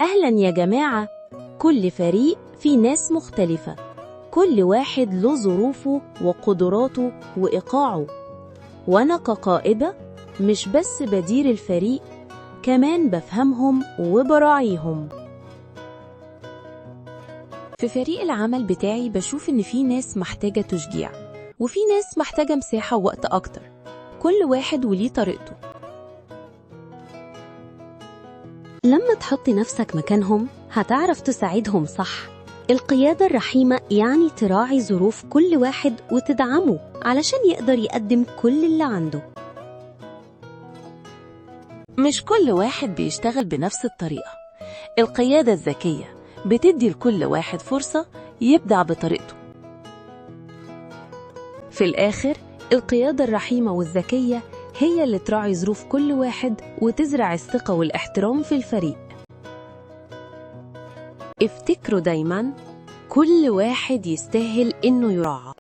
أهلا يا جماعة. كل فريق فيه ناس مختلفة، كل واحد له ظروفه وقدراته وإيقاعه، وأنا كقائدة مش بس بدير الفريق، كمان بفهمهم وبراعيهم. في فريق العمل بتاعي بشوف إن في ناس محتاجة تشجيع، وفي ناس محتاجة مساحة ووقت أكتر، كل واحد وليه طريقته. لما تحط نفسك مكانهم هتعرف تساعدهم صح. القيادة الرحيمة يعني تراعي ظروف كل واحد وتدعمه علشان يقدر يقدم كل اللي عنده. مش كل واحد بيشتغل بنفس الطريقة. القيادة الذكية بتدي لكل واحد فرصة يبدع بطريقته. في الآخر القيادة الرحيمة والذكية هي اللي تراعي ظروف كل واحد وتزرع الثقة والاحترام في الفريق. افتكروا دايماً كل واحد يستاهل إنه يراعى.